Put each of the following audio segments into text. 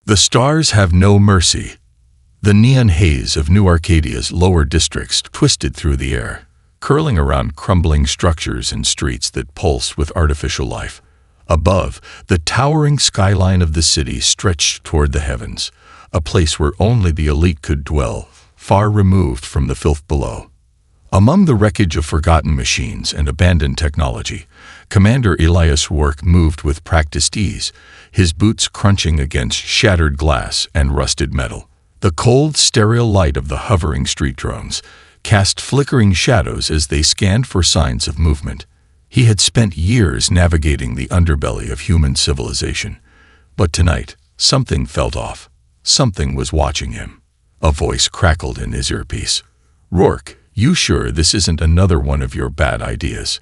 The stars have no mercy. The neon haze of New Arcadia's lower districts twisted through the air, curling around crumbling structures and streets that pulsed with artificial life. Above, the towering skyline of the city stretched toward the heavens, a place where only the elite could dwell, far removed from the filth below. Among the wreckage of forgotten machines and abandoned technology, Commander Elias Rourke moved with practiced ease, his boots crunching against shattered glass and rusted metal. The cold, sterile light of the hovering street drones cast flickering shadows as they scanned for signs of movement. He had spent years navigating the underbelly of human civilization, but tonight, something felt off. Something was watching him. A voice crackled in his earpiece. "Rourke, you sure this isn't another one of your bad ideas?"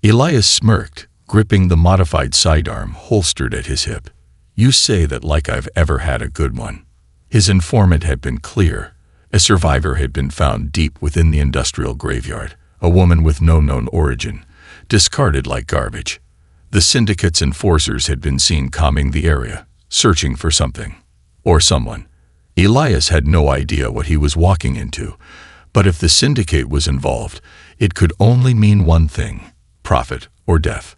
Elias smirked, gripping the modified sidearm holstered at his hip. "You say that like I've ever had a good one." His informant had been clear. A survivor had been found deep within the industrial graveyard, a woman with no known origin, discarded like garbage. The syndicate's enforcers had been seen combing the area, searching for something. Or someone. Elias had no idea what he was walking into, but if the syndicate was involved, it could only mean one thing: profit or death.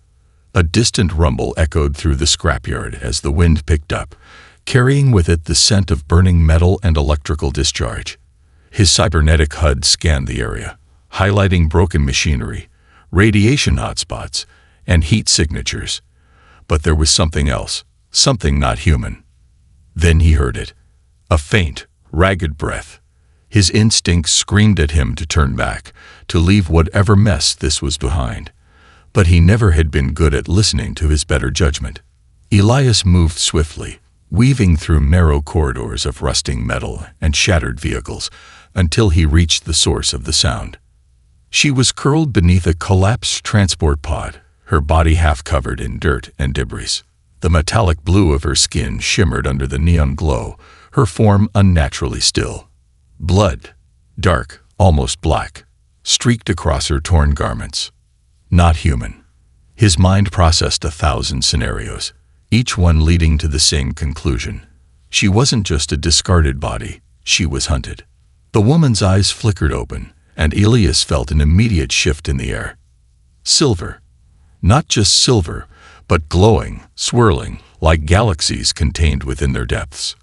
A distant rumble echoed through the scrapyard as the wind picked up, carrying with it the scent of burning metal and electrical discharge. His cybernetic HUD scanned the area, highlighting broken machinery, radiation hotspots, and heat signatures. But there was something else, something not human. Then he heard it. A faint, ragged breath. His instincts screamed at him to turn back, to leave whatever mess this was behind. But he never had been good at listening to his better judgment. Elias moved swiftly, weaving through narrow corridors of rusting metal and shattered vehicles, until he reached the source of the sound. She was curled beneath a collapsed transport pod, her body half covered in dirt and debris. The metallic blue of her skin shimmered under the neon glow, her form unnaturally still. Blood, dark, almost black, streaked across her torn garments. Not human. His mind processed 1,000 scenarios, each one leading to the same conclusion. She wasn't just a discarded body, she was hunted. The woman's eyes flickered open, and Elias felt an immediate shift in the air. Silver. Not just silver, but glowing, swirling, like galaxies contained within their depths.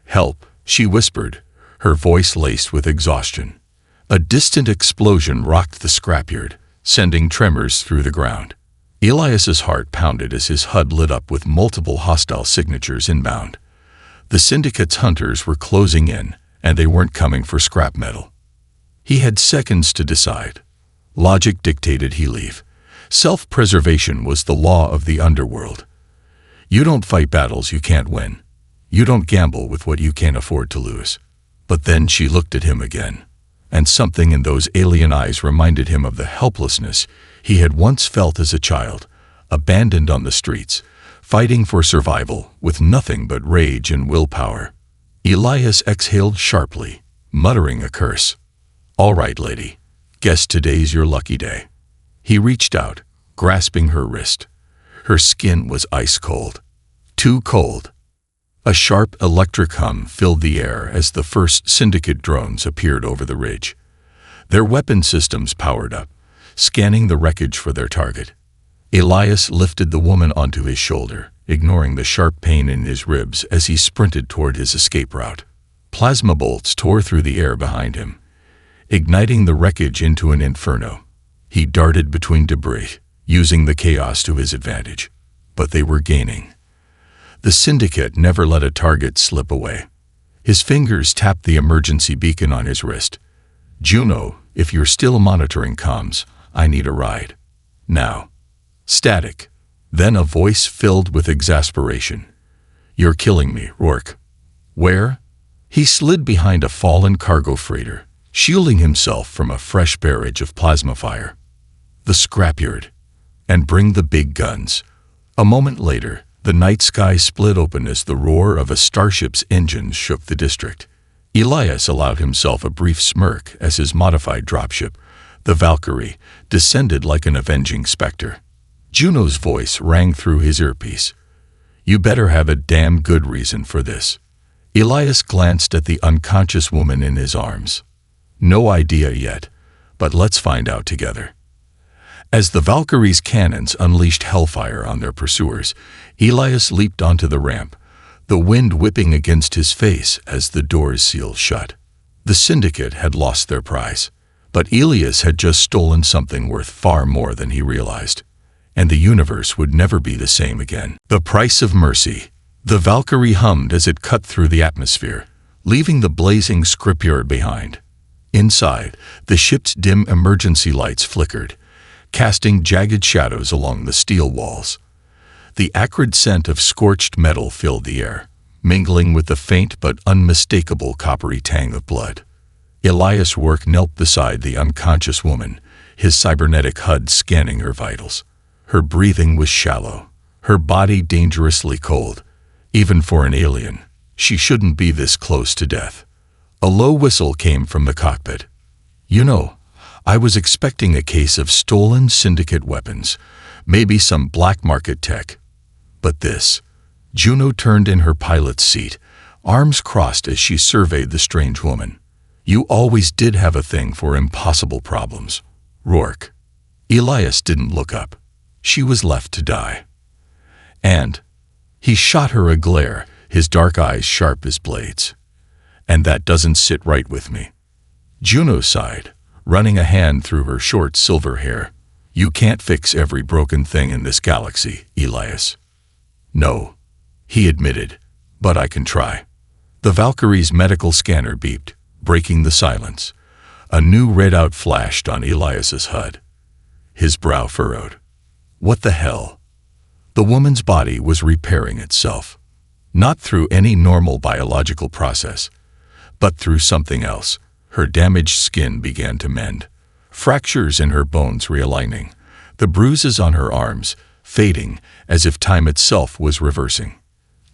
"Help," she whispered, her voice laced with exhaustion. A distant explosion rocked the scrapyard, sending tremors through the ground. Elias's heart pounded as his HUD lit up with multiple hostile signatures inbound. The syndicate's hunters were closing in, and they weren't coming for scrap metal. He had seconds to decide. Logic dictated he leave. Self-preservation was the law of the underworld. You don't fight battles you can't win. You don't gamble with what you can't afford to lose. But then she looked at him again, and something in those alien eyes reminded him of the helplessness he had once felt as a child, abandoned on the streets, fighting for survival with nothing but rage and willpower. Elias exhaled sharply, muttering a curse. "All right, lady. Guess today's your lucky day." He reached out, grasping her wrist. Her skin was ice cold. Too cold. A sharp electric hum filled the air as the first syndicate drones appeared over the ridge. Their weapon systems powered up, scanning the wreckage for their target. Elias lifted the woman onto his shoulder, ignoring the sharp pain in his ribs as he sprinted toward his escape route. Plasma bolts tore through the air behind him, igniting the wreckage into an inferno. He darted between debris, using the chaos to his advantage. But they were gaining. The syndicate never let a target slip away. His fingers tapped the emergency beacon on his wrist. "Juno, if you're still monitoring comms, I need a ride. Now." Static. Then a voice filled with exasperation. "You're killing me, Rourke." "Where?" He slid behind a fallen cargo freighter, shielding himself from a fresh barrage of plasma fire. "The scrapyard. And bring the big guns." A moment later, the night sky split open as the roar of a starship's engines shook the district. Elias allowed himself a brief smirk as his modified dropship, the Valkyrie, descended like an avenging specter. Juno's voice rang through his earpiece. You better have a damn good reason for this. Elias glanced at the unconscious woman in his arms. No idea yet, but let's find out together. As the Valkyries' cannons unleashed hellfire on their pursuers, Elias leaped onto the ramp, the wind whipping against his face as the doors sealed shut. The syndicate had lost their prize, but Elias had just stolen something worth far more than he realized, and the universe would never be the same again. The price of mercy. The Valkyrie hummed as it cut through the atmosphere, leaving the blazing scrapyard behind. Inside, the ship's dim emergency lights flickered, casting jagged shadows along the steel walls. The acrid scent of scorched metal filled the air, mingling with the faint but unmistakable coppery tang of blood. Elias Rourke knelt beside the unconscious woman, his cybernetic HUD scanning her vitals. Her breathing was shallow, her body dangerously cold. Even for an alien, she shouldn't be this close to death. A low whistle came from the cockpit. You know, I was expecting a case of stolen syndicate weapons, maybe some black market tech. But this. Juno turned in her pilot's seat, arms crossed as she surveyed the strange woman. You always did have a thing for impossible problems, Rourke. Elias didn't look up. She was left to die. And he shot her a glare, his dark eyes sharp as blades. And that doesn't sit right with me. Juno sighed, running a hand through her short silver hair. You can't fix every broken thing in this galaxy, Elias. No, he admitted, but I can try. The Valkyrie's medical scanner beeped, breaking the silence. A new readout flashed on Elias's HUD. His brow furrowed. What the hell? The woman's body was repairing itself, not through any normal biological process, but through something else. Her damaged skin began to mend, fractures in her bones realigning, the bruises on her arms fading as if time itself was reversing.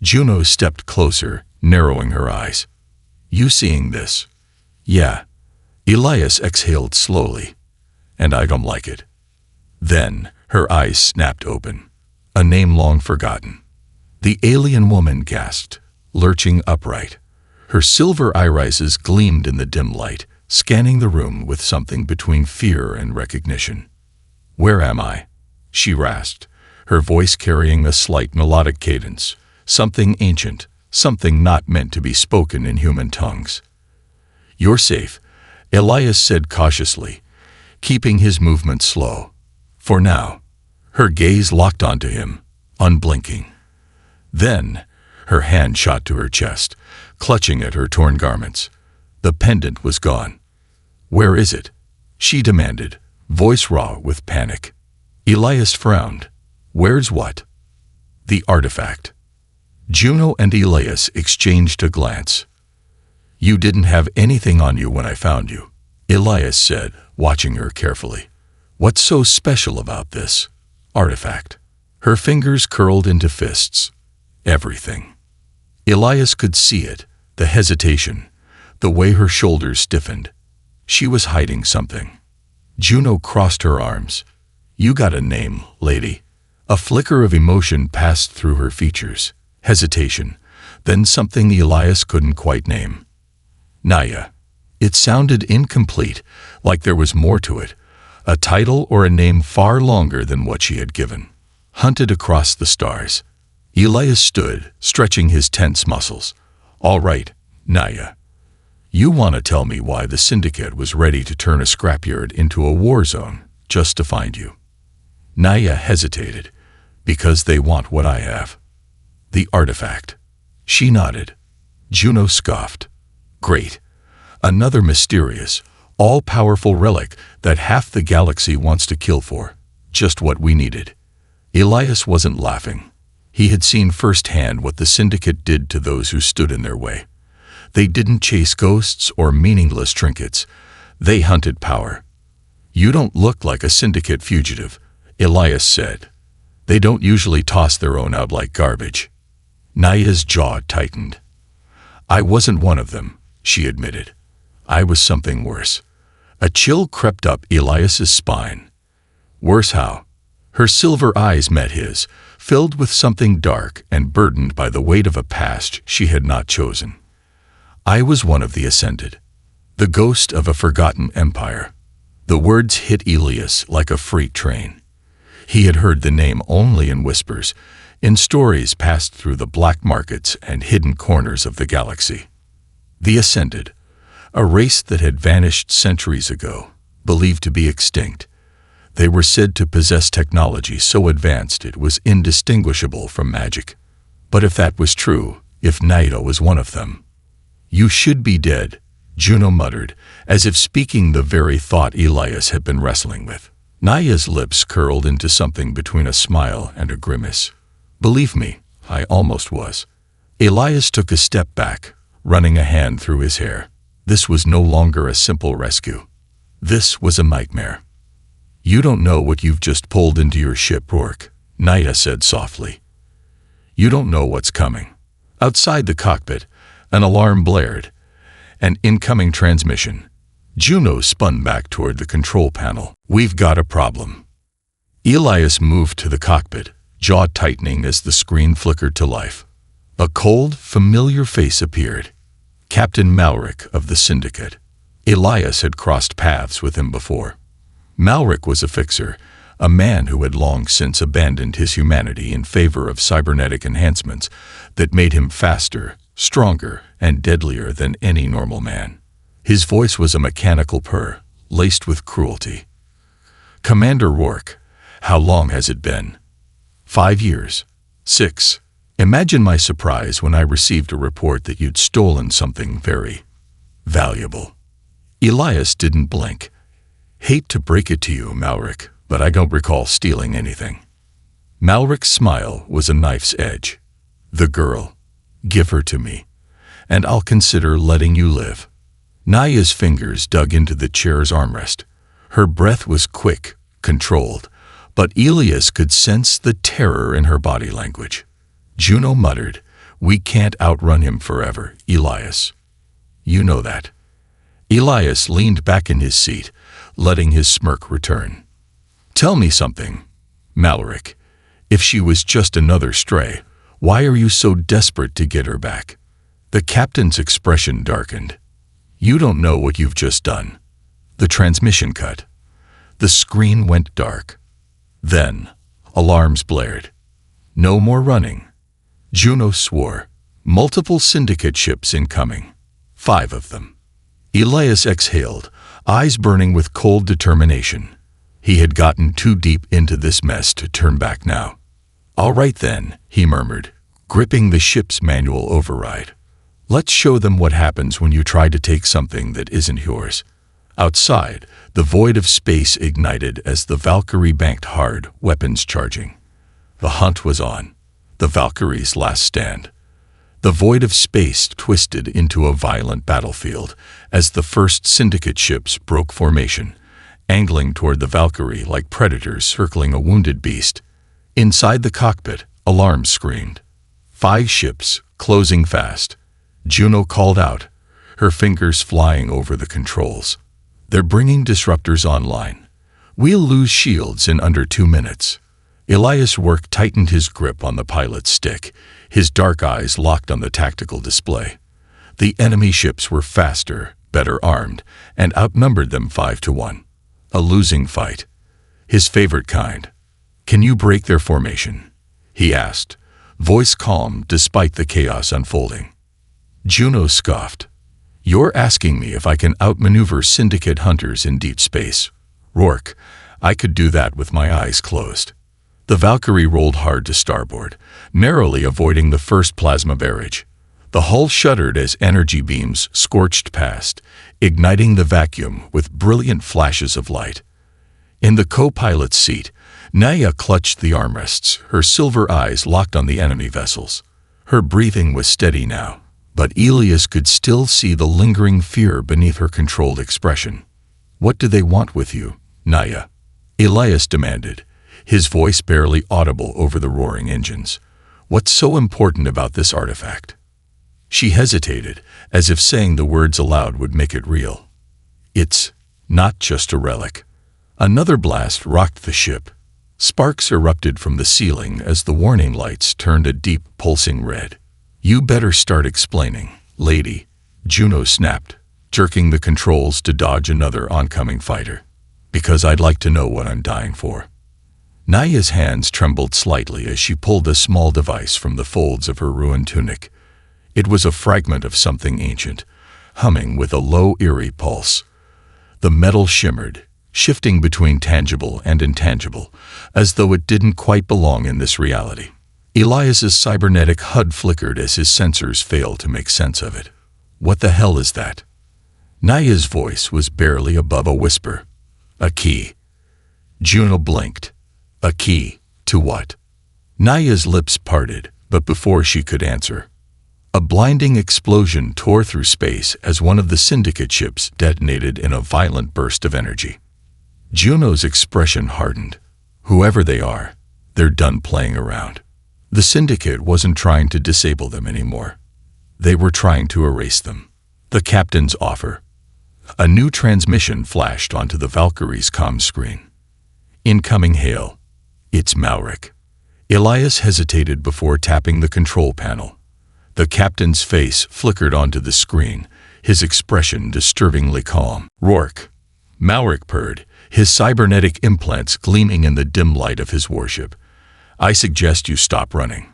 Juno stepped closer, narrowing her eyes. You seeing this? Yeah. Elias exhaled slowly. And I don't like it. Then her eyes snapped open. A name long forgotten. The alien woman gasped, lurching upright. Her silver irises gleamed in the dim light, scanning the room with something between fear and recognition. Where am I? She rasped, her voice carrying a slight melodic cadence, something ancient, something not meant to be spoken in human tongues. You're safe, Elias said cautiously, keeping his movement slow. For now. Her gaze locked onto him, unblinking. Then, her hand shot to her chest, clutching at her torn garments. The pendant was gone. Where is it? She demanded, voice raw with panic. Elias frowned. Where's what? The artifact. Juno and Elias exchanged a glance. You didn't have anything on you when I found you, Elias said, watching her carefully. What's so special about this artifact? Her fingers curled into fists. Everything. Elias could see it, the hesitation, the way her shoulders stiffened. She was hiding something. Juno crossed her arms. You got a name, lady. A flicker of emotion passed through her features. Hesitation, then something Elias couldn't quite name. Naya. It sounded incomplete, like there was more to it. A title or a name far longer than what she had given. Hunted across the stars. Elias stood, stretching his tense muscles. All right, Naya. You want to tell me why the syndicate was ready to turn a scrapyard into a war zone just to find you? Naya hesitated. Because they want what I have. The artifact. She nodded. Juno scoffed. Great. Another mysterious, all-powerful relic that half the galaxy wants to kill for. Just what we needed. Elias wasn't laughing. He had seen firsthand what the syndicate did to those who stood in their way. They didn't chase ghosts or meaningless trinkets. They hunted power. You don't look like a syndicate fugitive, Elias said. They don't usually toss their own out like garbage. Naya's jaw tightened. I wasn't one of them, she admitted. I was something worse. A chill crept up Elias's spine. Worse how? Her silver eyes met his, filled with something dark and burdened by the weight of a past she had not chosen. I was one of the ascended, the ghost of a forgotten empire. The words hit Elias like a freight train. He had heard the name only in whispers, in stories passed through the black markets and hidden corners of the galaxy. The Ascended, a race that had vanished centuries ago, believed to be extinct. They were said to possess technology so advanced it was indistinguishable from magic. But if that was true, if Naida was one of them, "You should be dead," Juno muttered, as if speaking the very thought Elias had been wrestling with. Naida's lips curled into something between a smile and a grimace. "Believe me, I almost was." Elias took a step back, running a hand through his hair. This was no longer a simple rescue. This was a nightmare. "You don't know what you've just pulled into your ship, Orc," Naida said softly. "You don't know what's coming." Outside the cockpit, an alarm blared. An incoming transmission. Juno spun back toward the control panel. "We've got a problem." Elias moved to the cockpit, jaw tightening as the screen flickered to life. A cold, familiar face appeared. Captain Malric of the Syndicate. Elias had crossed paths with him before. Malric was a fixer, a man who had long since abandoned his humanity in favor of cybernetic enhancements that made him faster, stronger, and deadlier than any normal man. His voice was a mechanical purr, laced with cruelty. "Commander Rourke, how long has it been?" 5 years. 6. Imagine my surprise when I received a report that you'd stolen something very valuable. Elias didn't blink. "Hate to break it to you, Malric, but I don't recall stealing anything." Malric's smile was a knife's edge. "The girl. Give her to me, and I'll consider letting you live." Naya's fingers dug into the chair's armrest. Her breath was quick, controlled, but Elias could sense the terror in her body language. Juno muttered, "We can't outrun him forever, Elias. You know that." Elias leaned back in his seat, letting his smirk return. "Tell me something, Malric. If she was just another stray, why are you so desperate to get her back?" The captain's expression darkened. "You don't know what you've just done." The transmission cut. The screen went dark. Then, alarms blared. "No more running." Juno swore. "Multiple syndicate ships incoming. 5 of them." Elias exhaled, eyes burning with cold determination. He had gotten too deep into this mess to turn back now. "All right then," he murmured, gripping the ship's manual override. "Let's show them what happens when you try to take something that isn't yours." Outside, the void of space ignited as the Valkyrie banked hard, weapons charging. The hunt was on. The Valkyrie's last stand. The void of space twisted into a violent battlefield as the first syndicate ships broke formation, angling toward the Valkyrie like predators circling a wounded beast. Inside the cockpit, alarms screamed. 5 ships, closing fast. Juno called out, her fingers flying over the controls. "They're bringing disruptors online. We'll lose shields in under 2 minutes." Elias Rourke tightened his grip on the pilot's stick, his dark eyes locked on the tactical display. The enemy ships were faster, better armed, and outnumbered them 5-1. A losing fight. His favorite kind. "Can you break their formation?" he asked, voice calm despite the chaos unfolding. Juno scoffed. "You're asking me if I can outmaneuver syndicate hunters in deep space. Rourke, I could do that with my eyes closed." The Valkyrie rolled hard to starboard, narrowly avoiding the first plasma barrage. The hull shuddered as energy beams scorched past, igniting the vacuum with brilliant flashes of light. In the co-pilot's seat, Naya clutched the armrests, her silver eyes locked on the enemy vessels. Her breathing was steady now, but Elias could still see the lingering fear beneath her controlled expression. "What do they want with you, Naya?" Elias demanded, his voice barely audible over the roaring engines. "What's so important about this artifact?" She hesitated, as if saying the words aloud would make it real. "It's not just a relic." Another blast rocked the ship. Sparks erupted from the ceiling as the warning lights turned a deep, pulsing red. "You better start explaining, lady," Juno snapped, jerking the controls to dodge another oncoming fighter. "Because I'd like to know what I'm dying for." Naya's hands trembled slightly as she pulled a small device from the folds of her ruined tunic. It was a fragment of something ancient, humming with a low, eerie pulse. The metal shimmered, shifting between tangible and intangible, as though it didn't quite belong in this reality. Elias's cybernetic HUD flickered as his sensors failed to make sense of it. "What the hell is that?" Naya's voice was barely above a whisper. "A key." Juno blinked. "A key? To what?" Naya's lips parted, but before she could answer, a blinding explosion tore through space as one of the Syndicate ships detonated in a violent burst of energy. Juno's expression hardened. Whoever they are, they're done playing around. The Syndicate wasn't trying to disable them anymore. They were trying to erase them. The captain's offer. A new transmission flashed onto the Valkyrie's comm screen. "Incoming hail. It's Malric." Elias hesitated before tapping the control panel. The captain's face flickered onto the screen, his expression disturbingly calm. "Rourke." Malric purred, his cybernetic implants gleaming in the dim light of his warship. "I suggest you stop running."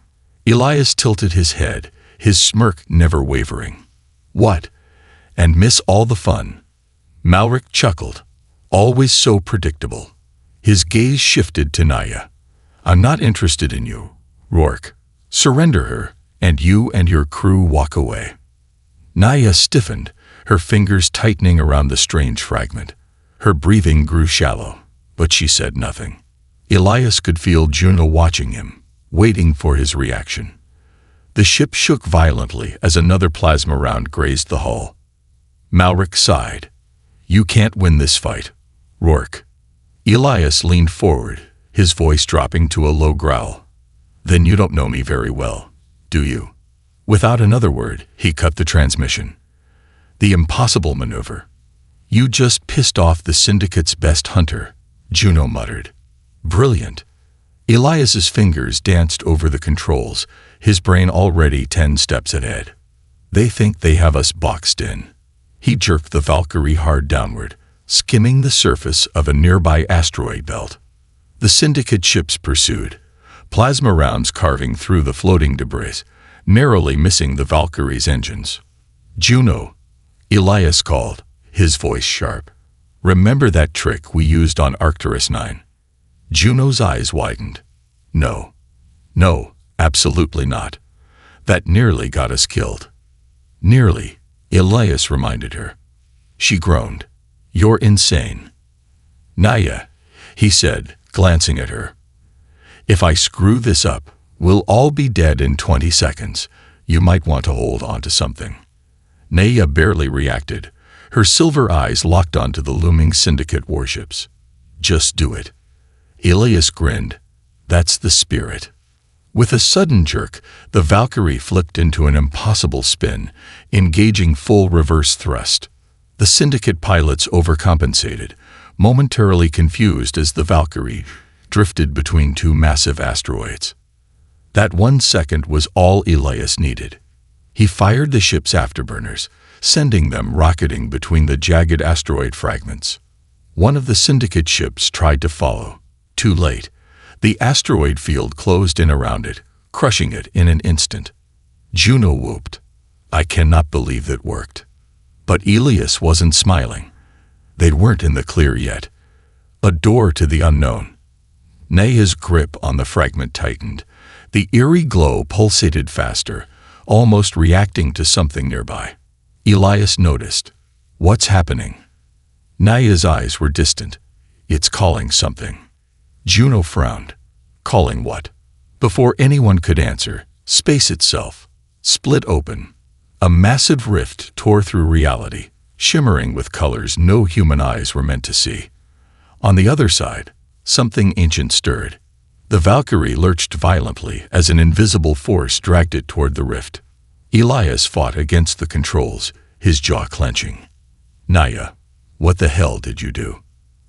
Elias tilted his head, his smirk never wavering. "What? And miss all the fun?" Malric chuckled. "Always so predictable." His gaze shifted to Naya. "I'm not interested in you, Rourke. Surrender her, and you and your crew walk away." Naya stiffened, her fingers tightening around the strange fragment. Her breathing grew shallow, but she said nothing. Elias could feel Juno watching him, waiting for his reaction. The ship shook violently as another plasma round grazed the hull. Malric sighed. "You can't win this fight, Rourke." Elias leaned forward, his voice dropping to a low growl. "Then you don't know me very well, do you?" Without another word, he cut the transmission. "The impossible maneuver. You just pissed off the Syndicate's best hunter," Juno muttered. "Brilliant." Elias's fingers danced over the controls, his brain already 10 steps ahead. "They think they have us boxed in." He jerked the Valkyrie hard downward, skimming the surface of a nearby asteroid belt. The Syndicate ships pursued, plasma rounds carving through the floating debris, narrowly missing the Valkyrie's engines. "Juno," Elias called, his voice sharp. "Remember that trick we used on Arcturus 9? Juno's eyes widened. "No. No, absolutely not. That nearly got us killed." "Nearly," Elias reminded her. She groaned. "You're insane." "Naya," he said, glancing at her. "If I screw this up, we'll all be dead in 20 seconds. You might want to hold on to something." Naya barely reacted, her silver eyes locked onto the looming Syndicate warships. "Just do it." Elias grinned. "That's the spirit." With a sudden jerk, the Valkyrie flipped into an impossible spin, engaging full reverse thrust. The Syndicate pilots overcompensated, momentarily confused as the Valkyrie drifted between two massive asteroids. That 1 second was all Elias needed. He fired the ship's afterburners, sending them rocketing between the jagged asteroid fragments. One of the Syndicate ships tried to follow. Too late. The asteroid field closed in around it, crushing it in an instant. Juno whooped. "I cannot believe that worked." But Elias wasn't smiling. They weren't in the clear yet. A door to the unknown. Naya's grip on the fragment tightened. The eerie glow pulsated faster, almost reacting to something nearby. Elias noticed. "What's happening?" Naya's eyes were distant. "It's calling something." Juno frowned. "Calling what?" Before anyone could answer, space itself split open. A massive rift tore through reality, shimmering with colors no human eyes were meant to see. On the other side, something ancient stirred. The Valkyrie lurched violently as an invisible force dragged it toward the rift. Elias fought against the controls, his jaw clenching. "Naya, what the hell did you do?"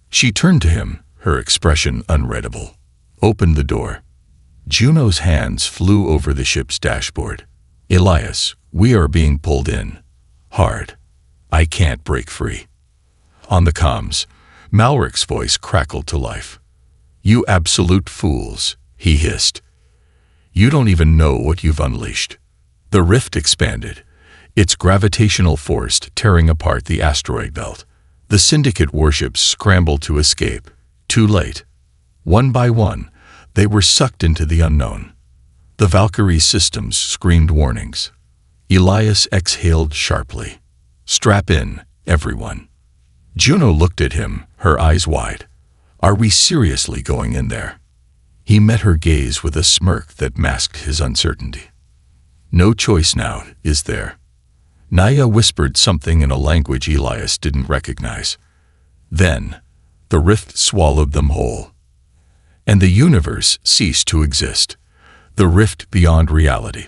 She turned to him, her expression unreadable. opened the door. Juno's hands flew over the ship's dashboard. Elias, we are being pulled in. Hard. I can't break free. On the comms, Malric's voice crackled to life. You absolute fools, he hissed. You don't even know what you've unleashed. The rift expanded, its gravitational force tearing apart the asteroid belt. The Syndicate warships scrambled to escape. Too late. One by one, they were sucked into the unknown. The Valkyrie's systems screamed warnings. Elias exhaled sharply. Strap in, everyone. Juno looked at him, her eyes wide. Are we seriously going in there? He met her gaze with a smirk that masked his uncertainty. No choice now, is there? Naya whispered something in a language Elias didn't recognize. Then, the rift swallowed them whole. And the universe ceased to exist. The rift beyond reality.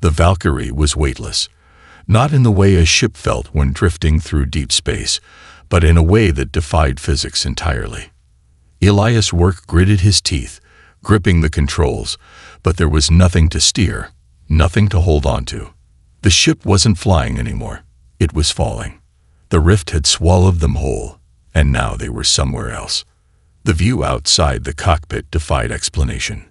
The Valkyrie was weightless, not in the way a ship felt when drifting through deep space, but in a way that defied physics entirely. Elias' work gritted his teeth, gripping the controls, but there was nothing to steer, nothing to hold on to. The ship wasn't flying anymore. It was falling. The rift had swallowed them whole, and now they were somewhere else. The view outside the cockpit defied explanation.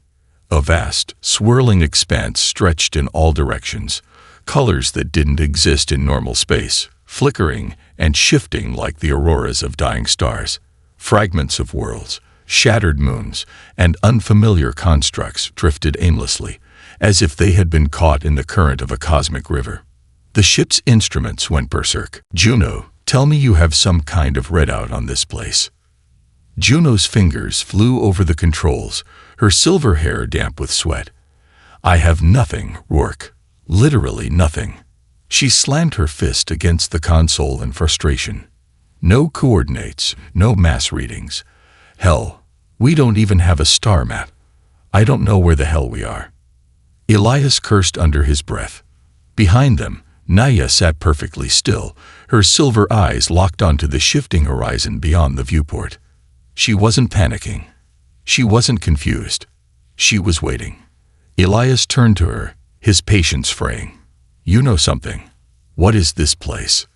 A vast, swirling expanse stretched in all directions, colors that didn't exist in normal space, flickering and shifting like the auroras of dying stars. Fragments of worlds, shattered moons, and unfamiliar constructs drifted aimlessly, as if they had been caught in the current of a cosmic river. The ship's instruments went berserk. Juno, tell me you have some kind of readout on this place. Juno's fingers flew over the controls, her silver hair damp with sweat. I have nothing, Rourke. Literally nothing. She slammed her fist against the console in frustration. No coordinates, no mass readings. Hell, we don't even have a star map. I don't know where the hell we are. Elias cursed under his breath. Behind them, Naya sat perfectly still, her silver eyes locked onto the shifting horizon beyond the viewport. She wasn't panicking. She wasn't confused. She was waiting. Elias turned to her, his patience fraying. You know something. What is this place?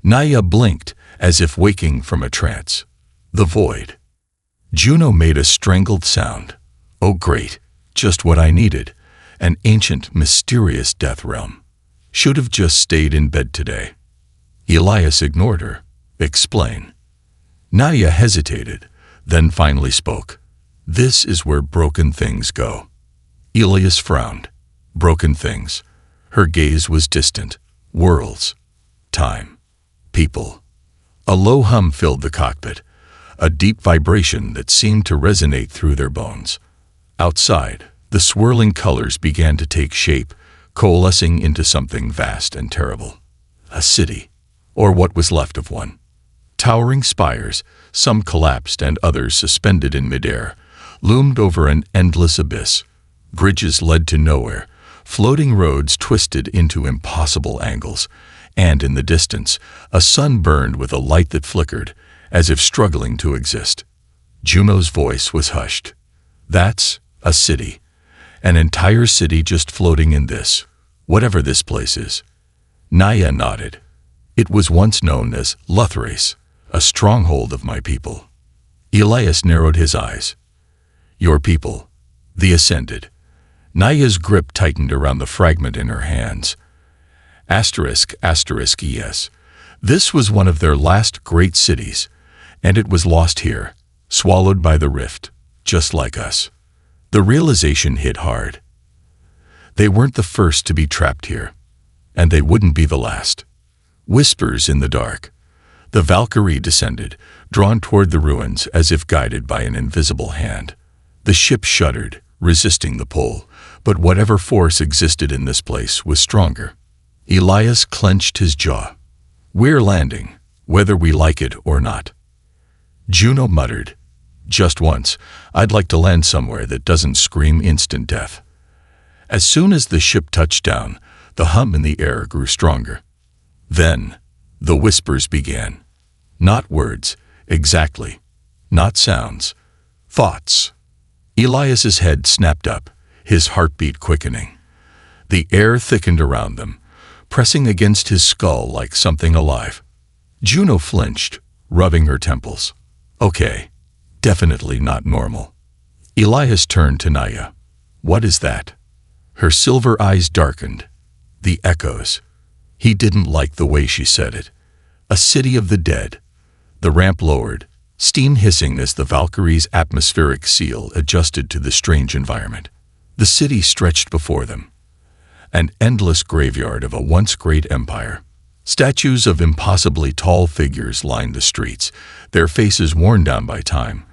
Naya blinked, as if waking from a trance. The void. Juno made a strangled sound. Oh great, just what I needed. An ancient, mysterious death realm. Should have just stayed in bed today. Elias ignored her. Explain. Naya hesitated, then finally spoke. This is where broken things go. Elias frowned. Broken things. Her gaze was distant. Worlds. Time. People. A low hum filled the cockpit, a deep vibration that seemed to resonate through their bones. Outside, the swirling colors began to take shape, coalescing into something vast and terrible. A city, or what was left of one. Towering spires, some collapsed and others suspended in midair, loomed over an endless abyss. Bridges led to nowhere, floating roads twisted into impossible angles, and in the distance, a sun burned with a light that flickered, as if struggling to exist. Juno's voice was hushed. That's a city. An entire city just floating in this, whatever this place is. Naya nodded. It was once known as Luthrace, a stronghold of my people. Elias narrowed his eyes. Your people. The Ascended. Naya's grip tightened around the fragment in her hands. Yes. This was one of their last great cities, and it was lost here, swallowed by the rift, just like us. The realization hit hard. They weren't the first to be trapped here, and they wouldn't be the last. Whispers in the dark. The Valkyrie descended, drawn toward the ruins as if guided by an invisible hand. The ship shuddered, resisting the pull, but whatever force existed in this place was stronger. Elias clenched his jaw. We're landing, whether we like it or not. Juno muttered. Just once, I'd like to land somewhere that doesn't scream instant death. As soon as the ship touched down, the hum in the air grew stronger. Then, the whispers began. Not words, exactly. Not sounds. Thoughts. Elias's head snapped up, his heartbeat quickening. The air thickened around them, pressing against his skull like something alive. Juno flinched, rubbing her temples. Okay, definitely not normal. Elias turned to Naya. What is that? Her silver eyes darkened. The echoes. He didn't like the way she said it. A city of the dead. The ramp lowered, steam hissing as the Valkyrie's atmospheric seal adjusted to the strange environment. The city stretched before them. An endless graveyard of a once great empire. Statues of impossibly tall figures lined the streets, their faces worn down by time,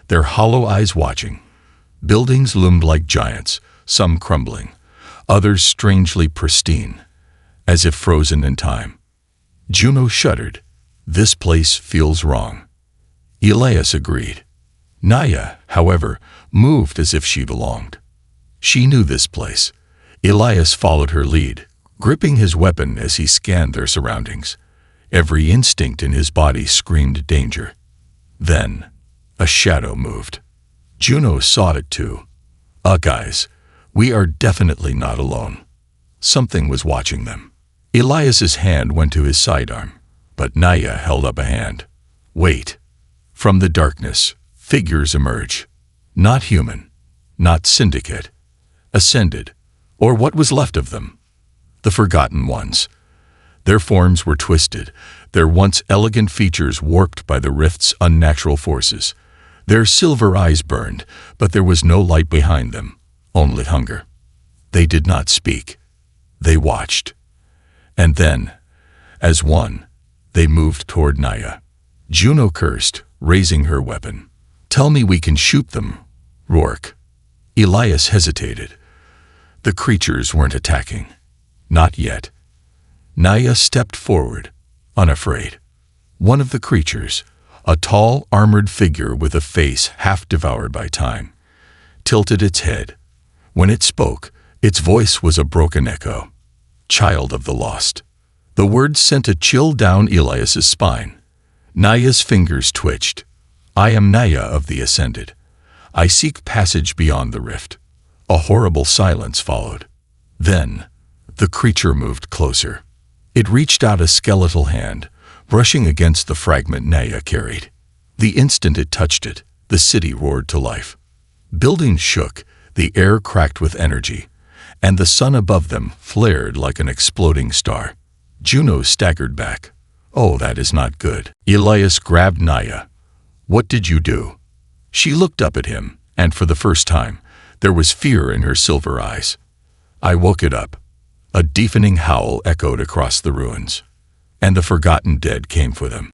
their hollow eyes watching. Buildings loomed like giants, some crumbling, others strangely pristine, as if frozen in time. Juno shuddered. This place feels wrong. Elias agreed. Naya, however, moved as if she belonged. She knew this place. Elias followed her lead, gripping his weapon as he scanned their surroundings. Every instinct in his body screamed danger. Then, a shadow moved. Juno saw it too. Guys, we are definitely not alone. Something was watching them. Elias's hand went to his sidearm, but Naya held up a hand. Wait. From the darkness, figures emerged. Not human, not syndicate. Ascended, or what was left of them. The forgotten ones. Their forms were twisted, their once elegant features warped by the rift's unnatural forces. Their silver eyes burned, but there was no light behind them, only hunger. They did not speak. They watched. And then, as one, they moved toward Naya. Juno cursed, raising her weapon. Tell me we can shoot them, Rourke. Elias hesitated. The creatures weren't attacking. Not yet. Naya stepped forward, unafraid. One of the creatures, a tall, armored figure with a face half devoured by time, tilted its head. When it spoke, its voice was a broken echo. Child of the lost. The words sent a chill down Elias's spine. Naya's fingers twitched. I am Naya of the Ascended. I seek passage beyond the rift. A horrible silence followed. Then, the creature moved closer. It reached out a skeletal hand, brushing against the fragment Naya carried. The instant it touched it, the city roared to life. Buildings shook, the air cracked with energy, and the sun above them flared like an exploding star. Juno staggered back. Oh, that is not good. Elias grabbed Naya. What did you do? She looked up at him, and for the first time, there was fear in her silver eyes. I woke it up. A deafening howl echoed across the ruins, and the forgotten dead came for them.